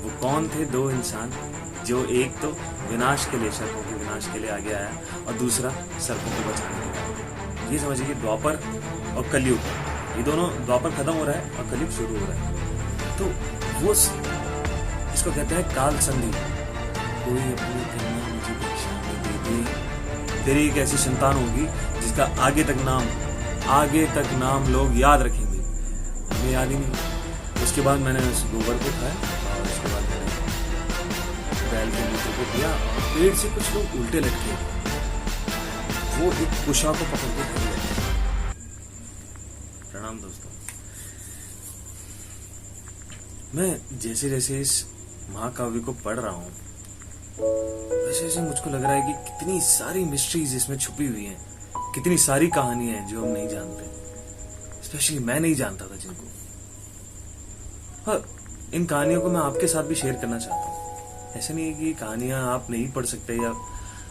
वो कौन थे दो इंसान जो एक तो विनाश के लिए, सर्पों के विनाश के लिए आगे आया और दूसरा सर्पों को बचाने के लिए। ये समझिए कि द्वापर और कलयुग, ये दोनों, द्वापर खत्म हो रहा है और कलयुग शुरू हो रहा है। तो वो इसको कहते हैं काल संधि। कोई अपनी कन्या मुझे भिक्षा में दे दे, तेरी एक ऐसी संतान होगी जिसका आगे तक नाम लोग याद रखेंगे। हमें याद ही नहीं। उसके बाद मैंने उस गोबर को खाया और उसके बाद मैंने बैल के मूत्र को पिया। पेड़ से कुछ लोग उल्टे लटके, वो एक कुशा को पकड़ के खड़े रहते। प्रणाम दोस्तों। मैं जैसे जैसे इस महाकाव्य को पढ़ रहा हूँ वैसे वैसे मुझको लग रहा है कि कितनी सारी मिस्ट्रीज इसमें छुपी हुई हैं, कितनी सारी कहानियां हैं जो हम नहीं जानते, स्पेशली मैं नहीं जानता था जिनको। हाँ, इन कहानियों को मैं आपके साथ भी शेयर करना चाहता हूँ। ऐसे नहीं है कि कहानियां आप नहीं पढ़ सकते या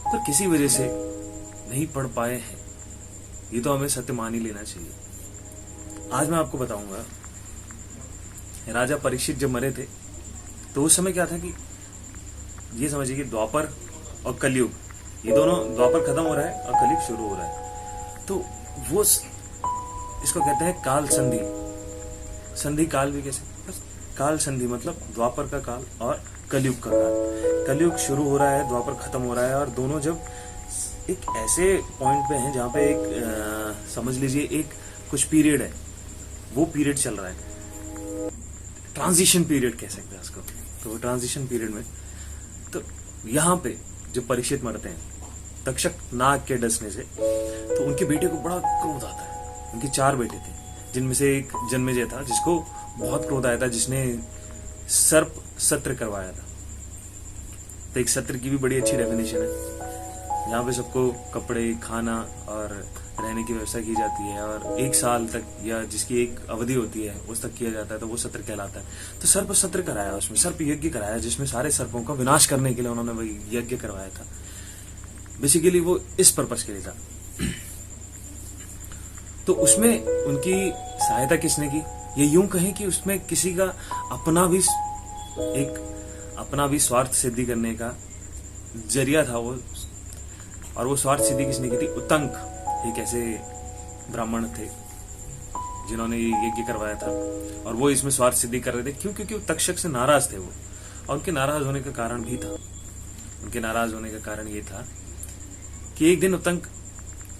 पर किसी वजह से नहीं पढ़ पाए हैं, ये तो हमें सत्य मान ही लेना चाहिए। आज मैं आपको बताऊंगा, राजा परीक्षित जब मरे थे तो उस समय क्या था कि ये समझिए कि द्वापर और कलयुग, ये दोनों, द्वापर खत्म हो रहा है और कलयुग शुरू हो रहा है। तो वो इसको कहते हैं काल संधि। संधि काल भी कैसे, काल संधि मतलब द्वापर का काल और कलयुग का काल। कलयुग शुरू हो रहा है, द्वापर खत्म हो रहा है, और दोनों जब एक ऐसे पॉइंट पे हैं जहां पे एक समझ लीजिए एक कुछ पीरियड है, वो पीरियड चल रहा है, ट्रांजिशन पीरियड कह सकते हैं उसको। तो वो ट्रांजिशन पीरियड में तो यहाँ पे जब परीक्षित मरते हैं तक्षक नाग के डसने से, तो उनके बेटे को बड़ा क्रोध आता है। उनके 4 बेटे थे, जिनमें से एक जन्मेजय था जिसको बहुत क्रोध आया था, जिसने सर्प सत्र करवाया था। तो एक सत्र की भी बड़ी अच्छी डेफिनेशन है, यहाँ पे सबको कपड़े, खाना और रहने की व्यवस्था की जाती है, और 1 साल तक या जिसकी एक अवधि होती है उस तक किया जाता है, तो वो सत्र कहलाता है। तो सर्प सत्र कराया, उसमें सर्प यज्ञ कराया, जिसमें सारे सर्पों का विनाश करने के लिए उन्होंने वही यज्ञ करवाया था। बेसिकली वो इस पर्पस के लिए था। तो उसमें उनकी सहायता किसने की, ये यूं कहें कि उसमें किसी का अपना भी स्वार्थ सिद्धि करने का जरिया था वो। और वो स्वार्थ सिद्धि किसने की थी, उत्तंक एक ऐसे ब्राह्मण थे जिन्होंने ये यज्ञ करवाया था, और वो इसमें स्वार्थ सिद्धि कर रहे थे। क्यों? क्योंकि तक्षक से नाराज थे वो, और उनके नाराज होने का कारण भी था। उनके नाराज होने का कारण ये था कि एक दिन उत्तंक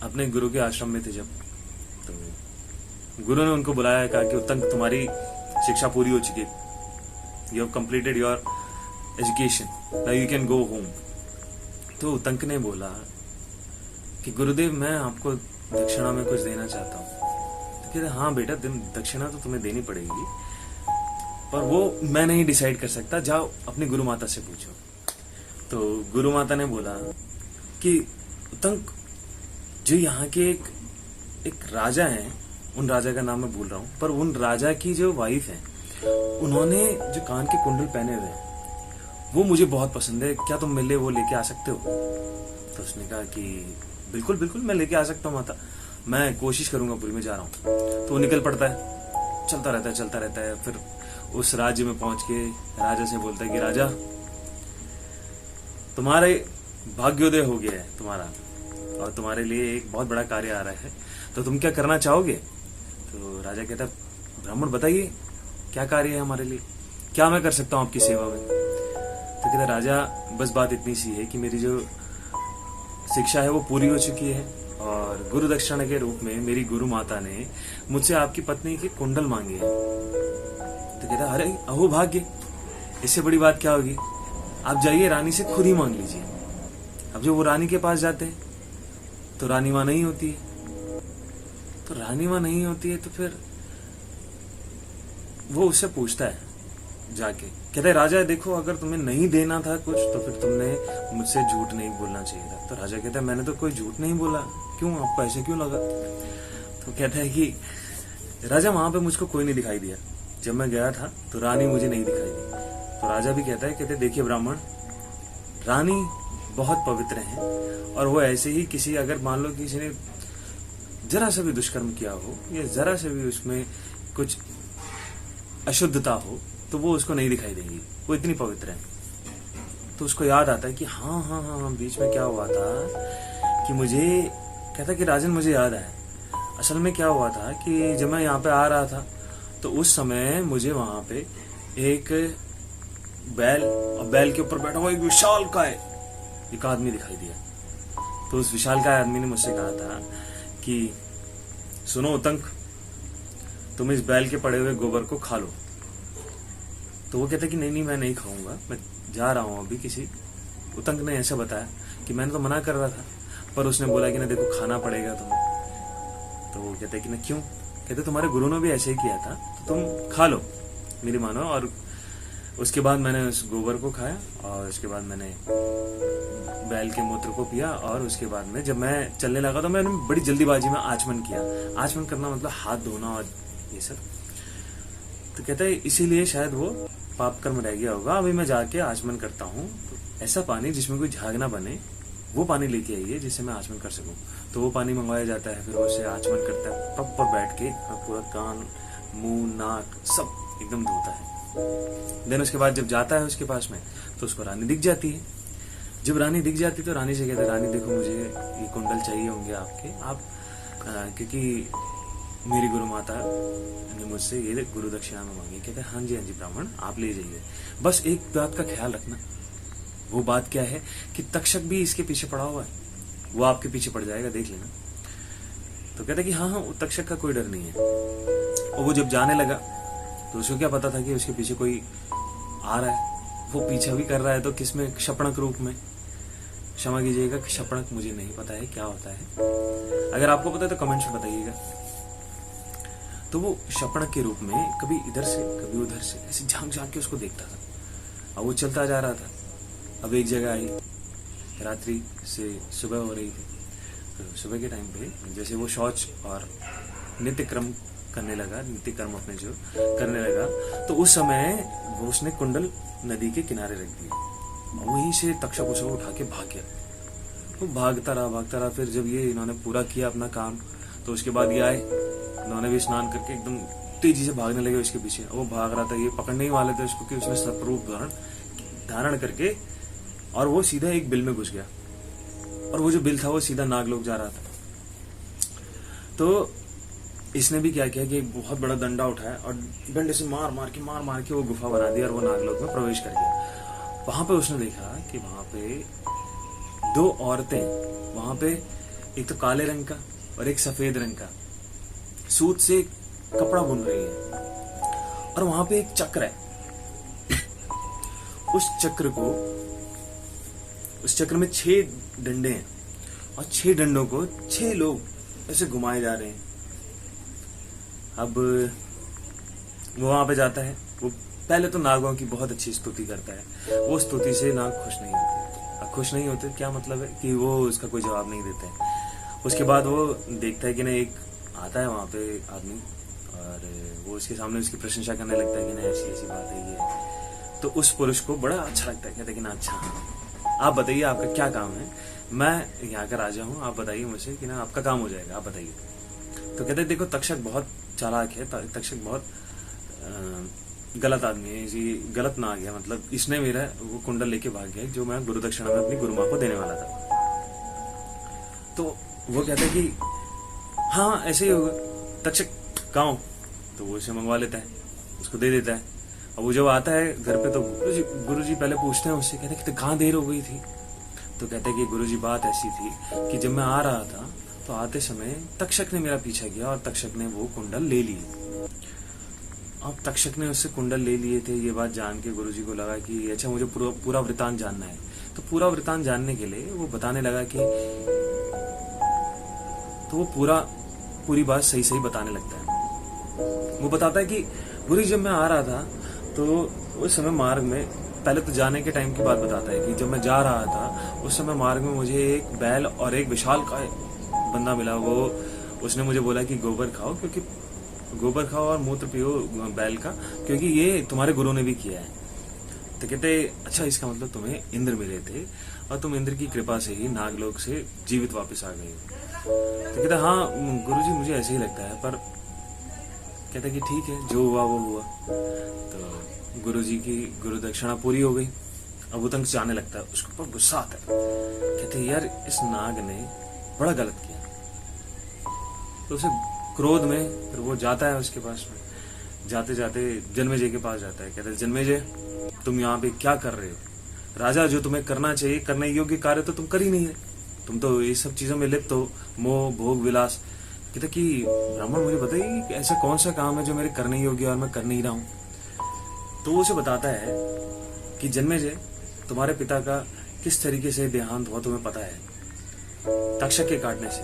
अपने गुरु के आश्रम में थे जब, तो गुरु ने उनको बुलाया, कहा कि उत्तंक तुम्हारी शिक्षा पूरी हो चुकी है, you have completed your education, now you can go home. तो उत्तंक ने बोला कि गुरुदेव मैं आपको दक्षिणा में कुछ देना चाहता हूँ। तो कहते हाँ बेटा, दक्षिणा तो तुम्हें देनी पड़ेगी, पर वो मैं नहीं डिसाइड कर सकता, जाओ अपनी गुरु माता से पूछो। तो गुरु माता ने बोला कि उत्तंक, जो यहाँ के एक राजा हैं, उन राजा का नाम मैं भूल रहा हूँ, पर उन राजा की जो वाइफ है, उन्होंने जो कान के कुंडल पहने हुए हैं वो मुझे बहुत पसंद है, क्या तुम मिले वो लेके आ सकते हो? तो उसने कहा कि बिल्कुल बिल्कुल मैं लेके आ सकता हूँ माता, मैं कोशिश करूंगा, पूरी में जा रहा हूँ। तो वो निकल पड़ता है, चलता रहता है। फिर उस राज्य में पहुंच के राजा से बोलता है कि राजा, तुम्हारे भाग्योदय हो गया है तुम्हारा, और तुम्हारे लिए एक बहुत बड़ा कार्य आ रहा है, तो तुम क्या करना चाहोगे? तो राजा कहता है ब्राह्मण बताइए क्या कार्य है हमारे लिए, क्या मैं कर सकता हूँ आपकी सेवा में? तो कहता राजा बस बात इतनी सी है कि मेरी जो शिक्षा है वो पूरी हो चुकी है, और गुरु दक्षिणा के रूप में मेरी गुरु माता ने मुझसे आपकी पत्नी के कुंडल मांगे हैं। तो कहता अरे अहो भाग्य, इससे बड़ी बात क्या होगी, आप जाइए रानी से खुद ही मांग लीजिए। अब जब वो रानी के पास जाते हैं तो रानी मां नहीं होती है। तो रानी मां नहीं होती है तो फिर वो उससे पूछता है जाके, कहता है राजा देखो, अगर तुम्हें नहीं देना था कुछ तो फिर तुमने मुझसे झूठ नहीं बोलना चाहिए था। तो राजा कहता है मैंने तो कोई झूठ नहीं बोला, क्यों, आपको ऐसे क्यों लगा? तो कहता है कि राजा वहां पे मुझको कोई नहीं दिखाई दिया, जब मैं गया था तो रानी मुझे नहीं दिखाई दी। तो राजा भी कहते देखिए ब्राह्मण, रानी बहुत पवित्र है, और वो ऐसे ही किसी, अगर मान लो किसी ने जरा सा भी दुष्कर्म किया हो या जरा से भी उसमें कुछ अशुद्धता हो तो वो उसको नहीं दिखाई देगी, वो इतनी पवित्र है। तो उसको याद आता है कि हाँ हाँ हाँ हाँ, बीच में क्या हुआ था कि मुझे कहता कि राजन मुझे याद आया, असल में क्या हुआ था कि जब मैं यहाँ पे आ रहा था तो उस समय मुझे वहां पे एक बैल, और बैल के ऊपर बैठा हुआ एक विशाल काय एक आदमी दिखाई दिया। तो उस विशाल काय आदमी ने मुझसे कहा था कि सुनो उतंक, तुम इस बैल के पड़े हुए गोबर को खा लो। तो वो कहता कि नहीं नहीं, मैं नहीं खाऊंगा, मैं जा रहा हूं अभी किसी। उतंक ने ऐसा बताया कि मैंने तो मना कर रहा था, पर उसने बोला कि ना देखो खाना पड़ेगा तुम्हें। तो वो कहते कि ना क्यों? कहते तुम्हारे गुरु ने भी ऐसे ही किया था, तो तुम खा लो, मेरी मानो। और उसके बाद मैंने उस गोबर को खाया, और उसके बाद मैंने बैल के मूत्र को पिया, और उसके बाद में जब मैं चलने लगा तो मैंने बड़ी जल्दीबाजी में आचमन किया। आचमन करना मतलब हाथ धोना और ये सब। तो कहता है इसीलिए शायद वो पाप कर्म रह गया होगा, अभी मैं जाके आचमन करता हूँ। तो ऐसा पानी जिसमें कोई झाग ना बने, वो पानी लेके आइए जिससे मैं आचमन कर सकूं। तो वो पानी मंगवाया जाता है, फिर वो उसे आचमन करता है, प्रॉपर बैठ के पूरा कान, मुंह, नाक सब एकदम धोता है। देन उसके बाद जब जाता है उसके पास में, तो उसको रानी दिख जाती है। जब रानी दिख जाती है तो रानी से कहता है, रानी देखो मुझे ये कुंडल चाहिए होंगे आपके, आप क्योंकि मेरी गुरु माता ने मुझसे ये गुरु दक्षिणा में मांगी। कहते हैं हाँ जी ब्राह्मण, आप ले जाइए, बस एक बात का ख्याल रखना। वो बात क्या है कि तक्षक भी इसके पीछे पड़ा हुआ है, वो आपके पीछे पड़ जाएगा, देख लेना। तो कहता कि हाँ हाँ, तक्षक का कोई डर नहीं है। और वो जब जाने लगा तो उसको क्या पता था कि उसके पीछे कोई आ रहा है, वो पीछा भी कर रहा है। तो किसमें? शपणक रूप में। क्षमा कीजिएगा कि शपणक मुझे नहीं पता है क्या होता है, अगर आपको पता है तो कमेंट्स में बताइएगा। तो वो शपणक के रूप में कभी इधर से कभी उधर से ऐसे झांक झांक के उसको देखता था, और वो चलता जा रहा था। अब एक जगह आई, रात्रि से सुबह हो रही थी, तो सुबह के टाइम पे जैसे वो शौच और नित्य क्रम करने लगा, नित्य कर्म अपने जो करने लगा, तो उस समय वो उसने कुंडल नदी के किनारे रख दिया। वहीं से तक्षक उसे उठा के भाग गया। वो भागता रहा। फिर जब ये इन्होंने पूरा किया अपना काम, तो उसके बाद ये आए, इन्होंने भी स्नान करके एकदम तेजी से भागने लगे उसके पीछे। वो भाग रहा था, ये पकड़ने ही वाले थे उसको कि उसने सर्परूप धारण करके, और वो सीधा एक बिल में घुस गया, और वो जो बिल था वो सीधा नागलोक जा रहा था। तो इसने भी क्या किया कि एक बहुत बड़ा डंडा उठाया और डंडे से मार मार के वो गुफा बना दी और वो नागलोक में प्रवेश कर गया। वहां पे उसने देखा कि वहां पे दो औरतें, वहां पे एक तो काले रंग का और एक सफेद रंग का सूत से कपड़ा बुन रही है, और वहां पे एक चक्र है। उस चक्र में 6 डंडे हैं, और 6 डंडों को 6 लोग ऐसे घुमाए जा रहे हैं। अब वो वहां पे जाता है, वो पहले तो नागों की बहुत अच्छी स्तुति करता है। वो स्तुति से नाग खुश नहीं होते। क्या मतलब है कि वो उसका कोई जवाब नहीं देते हैं। उसके बाद वो देखता है कि ना एक आता है वहां पे आदमी, और वो उसके सामने उसकी प्रशंसा करने लगता है कि ना ऐसी ऐसी बात है ये। तो उस पुरुष को बड़ा अच्छा लगता है, कहता है कि ना अच्छा, आप बताइए आपका क्या काम है, मैं यहाँ का राजा हूँ, आप बताइए मुझे कि ना आपका काम हो जाएगा, आप बताइए। तो कहते देखो तक्षक बहुत चालाक है, तक्षक बहुत गलत आदमी है, इसी गलत ना आ गया, मतलब इसने मेरा वो कुंडल लेके भाग गया जो मैं गुरु दक्षिणा में अपनी गुरु माँ को देने वाला था। तो वो कहता है कि हाँ ऐसे ही होगा, तक्षक गाँव, तो वो इसे मंगवा लेता है, उसको दे देता है। और वो जब आता है घर पे तो गुरु जी पहले पूछते हैं उससे, कहते हैं कि कहाँ देर हो गई थी। तो कहते हैं कि गुरु जी बात ऐसी थी कि जब मैं आ रहा था तो आते समय तक्षक ने मेरा पीछा किया और तक्षक ने वो कुंडल ले लिए। अब तक्षक ने उससे कुंडल ले लिए थे, ये बात जान के गुरुजी को लगा कि अच्छा मुझे पूरा वृतांत जानना है। तो पूरा वृतांत जानने के लिए वो बताने लगा कि तो वो पूरी बात सही बताने लगता है। वो बताता है कि गुरु जब मैं आ रहा था तो उस समय मार्ग में, पहले तो जाने के टाइम की बात बताता है कि जब मैं जा रहा था उस समय मार्ग में मुझे एक बैल और एक विशाल काय बंदा मिला। वो उसने मुझे बोला कि गोबर खाओ और मूत्र पियो बैल का, क्योंकि ये तुम्हारे गुरु ने भी किया है। तो कहते अच्छा इसका मतलब तुम्हें इंद्र मिले थे और तुम इंद्र की कृपा से ही नागलोक से जीवित वापस आ गए। तो कहते हाँ गुरुजी मुझे ऐसे ही लगता है, पर कहता कि ठीक है, जो हुआ वो हुआ। तो गुरुजी की गुरु दक्षिणा पूरी हो गई। अब वो तंग जाने लगता है, उसके ऊपर गुस्सा आता है। कहते यार इस नाग ने बड़ा गलत किया। तो उसे क्रोध में फिर वो जाता है उसके पास में, जाते जाते जन्मेजय के पास जाता है। कहता है जन्मेजय तुम यहाँ पे क्या कर रहे हो? राजा जो तुम्हें करना चाहिए, करने योग्य कार्य तो तुम कर ही नहीं रहे, तुम तो ये सब चीजों में लिप्त हो, मोह भोग विलास। कहता कि ब्राह्मण मुझे बताइए कि ऐसा कौन सा काम है जो मेरे करने योग्य और मैं कर नहीं रहा हूं। तो वो उसे बताता है कि जन्मेजय तुम्हारे पिता का किस तरीके से देहांत हुआ तुम्हें पता है, तक्षक के काटने से,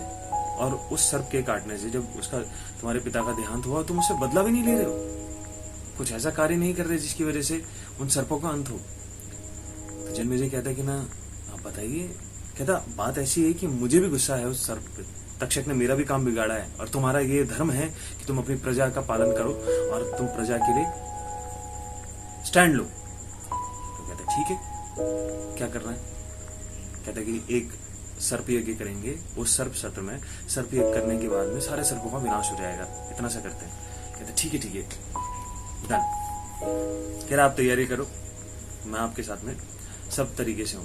और उस सर्प के काटने से। जब उसका तुम्हारे पिता का देहांत हुआ तुम उससे बदला भी नहीं ले रहे हो, कुछ ऐसा कार्य नहीं कर रहे जिसकी वजह से उन सर्पों का अंत हो। तो जन्मेजय कहता है कि ना आप बताइए। कहता बात ऐसी है कि मुझे भी गुस्सा है उस सर्प पे, तक्षक ने मेरा भी काम बिगाड़ा है, और तुम्हारा ये धर्म है कि तुम अपनी प्रजा का पालन करो और तुम प्रजा के लिए स्टैंड लो। तो कहता ठीक है, क्या करना है? कहता कि एक सर्प यज्ञ करेंगे, उस सर्प सत्र में सर्प यज्ञ करने के बाद में सारे सर्पों का विनाश हो जाएगा, इतना सा करते हैं। कहते ठीक है डन। कह रहा आप तैयारी करो, मैं आपके साथ में सब तरीके से हूं,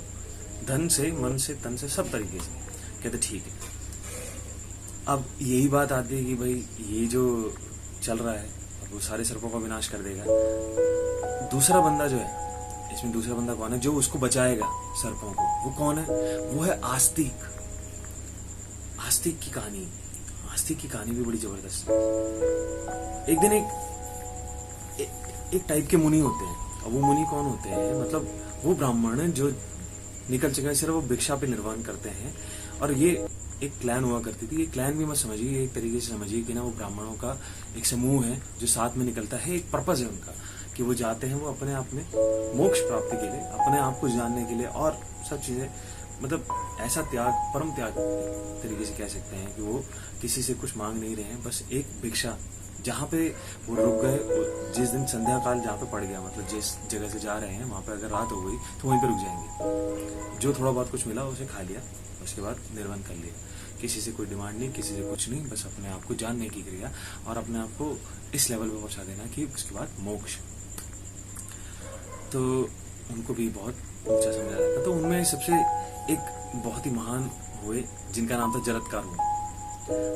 धन से, मन से, तन से, सब तरीके से। कहते ठीक है। अब यही बात आती है कि भाई ये जो चल रहा है वो सारे सर्पों का विनाश कर देगा। दूसरा बंदा जो है इसमें, दूसरा बंदा कौन है जो उसको बचाएगा सर्पों को? वो कौन है? वो है आस्तिक। आस्तिक की कहानी, आस्तिक की कहानी भी बड़ी जबरदस्त है। एक दिन एक टाइप के मुनि होते हैं, और वो मुनि कौन होते हैं? मतलब वो ब्राह्मण जो निकल चुके हैं, सिर्फ वो भिक्षा पे निर्वाह करते हैं। और ये एक क्लैन हुआ करती थी। ये क्लैन भी मत समझिए, एक तरीके से समझिए कि ना वो ब्राह्मणों का एक समूह है जो साथ में निकलता है। एक पर्पज है उनका कि वो जाते हैं, वो अपने आप में मोक्ष प्राप्ति के लिए, अपने आप को जानने के लिए, और सब चीजें, मतलब ऐसा त्याग, परम त्याग तरीके से कह सकते हैं कि वो किसी से कुछ मांग नहीं रहे हैं, बस एक भिक्षा। जहाँ पे वो रुक गए, जिस दिन संध्या काल जहाँ पे पड़ गया, मतलब जिस जगह से जा रहे हैं वहां पे अगर रात हो गई तो वहीं पे रुक जाएंगे। जो थोड़ा बहुत कुछ मिला उसे खा लिया, उसके बाद निर्वाण कर लिया। किसी से कोई डिमांड नहीं, किसी से कुछ नहीं, बस अपने आप को जानने की क्रिया और अपने आप को इस लेवल पे पहुंचा देना कि उसके बाद मोक्ष। तो उनको भी बहुत ऊंचा समझा जाता था। तो उनमें सबसे एक बहुत ही महान हुए जिनका नाम था जरत्कारु।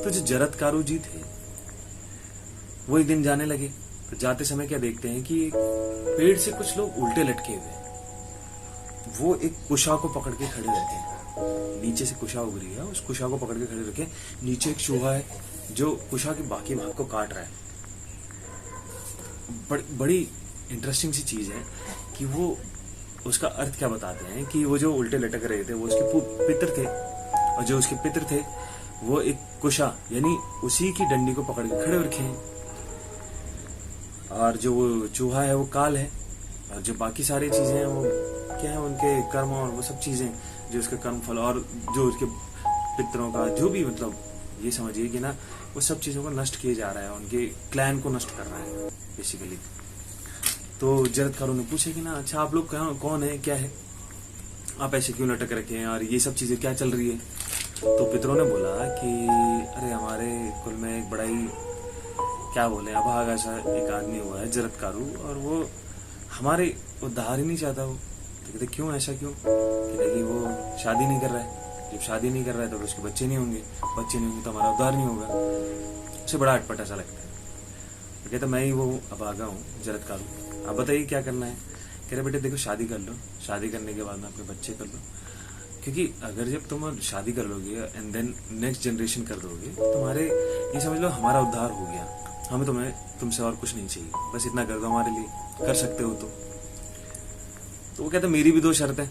तो जो जरत्कारु जी थे वो एक दिन जाने लगे। तो जाते समय क्या देखते हैं कि पेड़ से कुछ लोग उल्टे लटके हुए, वो एक कुशा को पकड़ के खड़े रहते हैं। नीचे से कुशा उग रही है, उस कुशा को पकड़ के खड़े रखे। नीचे एक चूहा है जो कुशा के बाकी भाग को काट रहा है। बड़ी इंटरेस्टिंग सी चीज है कि वो उसका अर्थ क्या बताते हैं कि वो जो उल्टे लटक रहे थे वो उसके पितर थे, और जो उसके पितर थे वो एक कुशा यानी उसी की डंडी को पकड़ के खड़े रखे हैं, और जो वो चूहा है वो काल है, और जो बाकी सारी चीजें हैं वो क्या है, उनके कर्म और वो सब चीजें जो उसके कर्म फल और जो उसके पितरों का जो भी, मतलब ये समझिए कि ना वो सब चीजों को नष्ट किए जा रहा है, उनके क्लैन को नष्ट कर रहा है बेसिकली। तो जरत्कारु ने पूछा कि ना अच्छा आप लोग कौन है, क्या है, आप ऐसे क्यों लटक रखे हैं और ये सब चीजें क्या चल रही है? तो पितरों ने बोला कि अरे हमारे कुल में एक बड़ा ही क्या बोले अभागा सा एक आदमी हुआ है जरत्कारु, और वो हमारे उद्धार ही नहीं चाहता। वो तो कहते क्यों, ऐसा क्यों? कहते कि वो शादी नहीं कर रहा है, जब शादी नहीं कर रहा है तो उसके बच्चे नहीं होंगे, बच्चे नहीं होंगे तो हमारा उद्धार नहीं होगा। उसे बड़ा अटपटा सा लगता है। तो कहता मैं ही वो अभागा हूँ जरत्कारु, आप बताइए क्या करना है? कह रहे बेटे देखो शादी कर लो, शादी करने के बाद में अपने बच्चे कर लो, क्योंकि अगर जब तुम शादी कर लोगे एंड देन नेक्स्ट जनरेशन कर दोगे तुम्हारे, ये समझ लो हमारा उद्धार हो गया, हमें तुमसे और कुछ नहीं चाहिए, बस इतना कर दो हमारे लिए, कर सकते हो तो वो कहता मेरी भी दो शर्त है,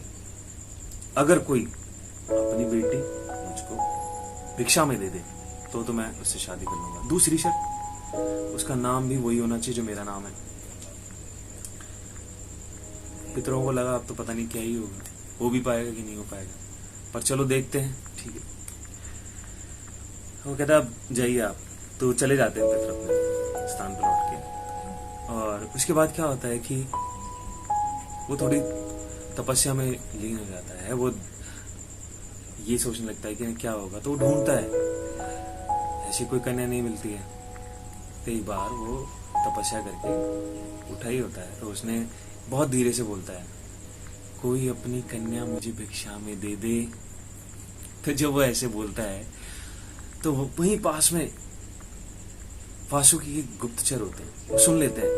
अगर कोई अपनी बेटी मुझको भिक्षा में दे दे तो मैं उससे शादी कर लूंगा। दूसरी शर्त, उसका नाम भी वही होना चाहिए जो मेरा नाम है। पितरों को लगा अब तो पता नहीं क्या ही होगा, हो भी पाएगा कि नहीं हो पाएगा, पर चलो देखते हैं, ठीक है। वो कहता अब जाइए आप, तो चले जाते हैं पितर अपने स्थान पर लौट के। और उसके बाद क्या होता है कि वो थोड़ी तपस्या में लीन हो जाता है, वो ये सोचने लगता है कि क्या होगा, तो वो ढूंढता है, ऐसी कोई कन्या नहीं मिलती है, कई बार वो तपस्या करके उठा ही होता है, तो उसने बहुत धीरे से बोलता है, कोई अपनी कन्या मुझे भिक्षा में दे दे। तो जब वो ऐसे बोलता है तो वहीं पास में वासुकी के गुप्तचर होते हैं, वो सुन लेते हैं,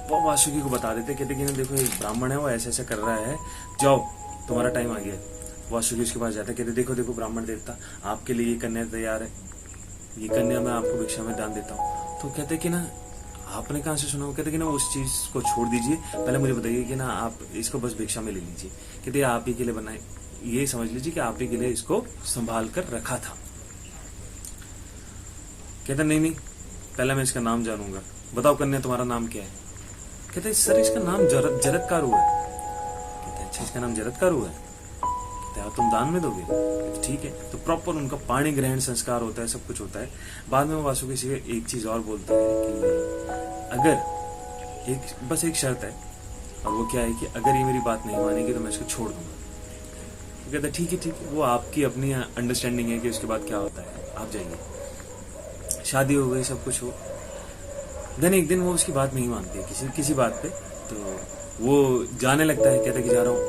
वो वासुकी को बता देते, कहते कि ना देखो एक ब्राह्मण है, वो ऐसे ऐसे कर रहा है, जाओ तुम्हारा टाइम आ गया। वासुकी उसके पास जाता है, कहते देखो देखो ब्राह्मण देवता, आपके लिए ये कन्या तैयार है, ये कन्या मैं आपको भिक्षा में दान देता हूँ। तो कहते कि ना आपने कहाँ से सुना? कहते कि ना उस चीज को छोड़ दीजिए, पहले मुझे बताइए कि ना आप इसको बस भिक्षा में ले लीजिए। कहते आप ही के लिए बनाए, ये समझ लीजिए कि आप ही के लिए इसको संभाल कर रखा था। कहते नहीं नहीं, पहले मैं इसका नाम जानूंगा, बताओ कन्या तुम्हारा नाम क्या है? कहते सर इसका नाम जरत्कारु है। कहते अच्छा इसका नाम जरत्कारु है, कहते तुम दान में दोगे? कहते ठीक है। तो प्रॉपर उनका पाणी ग्रहण संस्कार होता है, सब कुछ होता है। बाद में वो वासुकी से एक चीज और बोलता है कि अगर बस एक शर्त है, और वो क्या है कि अगर ये मेरी बात नहीं मानेगी तो मैं इसको छोड़ दूंगा। तो कहता ठीक है, वो आपकी अपनी अंडरस्टैंडिंग है कि उसके बाद क्या होता है, आप जाइए। शादी हो गई, सब कुछ हो। देन एक दिन वो उसकी बात नहीं मानती है किसी बात पे, तो वो जाने लगता है, कहता कि जा रहा हूँ।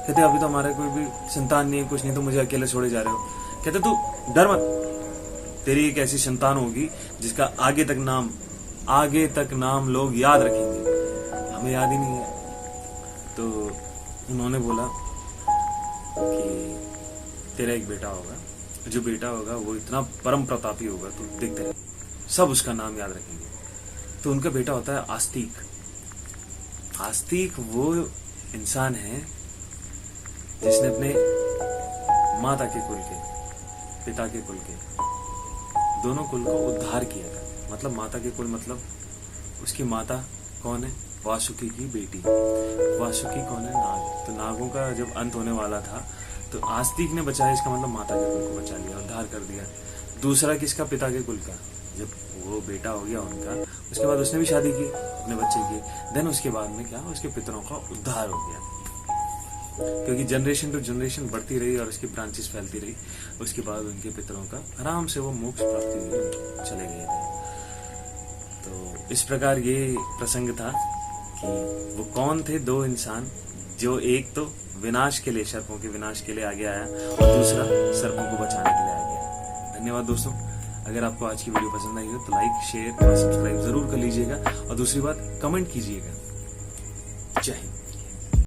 कहते अभी तो हमारा कोई भी संतान नहीं है, कुछ नहीं, तो मुझे अकेले छोड़े जा रहे हो। कहते तू डर मत, तेरी एक ऐसी संतान होगी जिसका आगे तक नाम लोग याद रखेंगे, हमें याद ही नहीं है। तो उन्होंने बोला कि तेरा एक बेटा होगा, जो बेटा होगा वो इतना परम प्रतापी होगा, तो देखते रहे, सब उसका नाम याद रखेंगे। तो उनका बेटा होता है आस्तिक। आस्तिक वो इंसान है जिसने अपने माता के कुल के, पिता के कुल के, दोनों कुल को उद्धार किया था। मतलब माता के कुल मतलब उसकी माता कौन है? वासुकी की बेटी। वासुकी कौन है? नाग। तो नागों का जब अंत होने वाला था तो आस्तिक ने बचाया, इसका मतलब माता के कुल को बचा लिया, उद्धार कर दिया। दूसरा किसका? पिता के कुल का। जब वो बेटा हो गया उनका, उसके बाद उसने भी शादी की, अपने बच्चे की। देन उसके बाद में क्या, उसके पितरों का उद्धार हो गया, क्योंकि जनरेशन टू जनरेशन बढ़ती रही और उसकी ब्रांचेस फैलती रही। उसके बाद उनके पितरों का आराम से वो मोक्ष प्राप्ति हुई, चले गए थे। तो इस प्रकार ये प्रसंग था कि वो कौन थे दो इंसान, जो एक तो विनाश के लिए, सर्पों के विनाश के लिए आगे आया, और दूसरा सर्पों को बचाने के लिए आ गया। धन्यवाद दोस्तों। अगर आपको आज की वीडियो पसंद आई हो तो लाइक, शेयर और सब्सक्राइब जरूर कर लीजिएगा, और दूसरी बात कमेंट कीजिएगा। जय हिंद।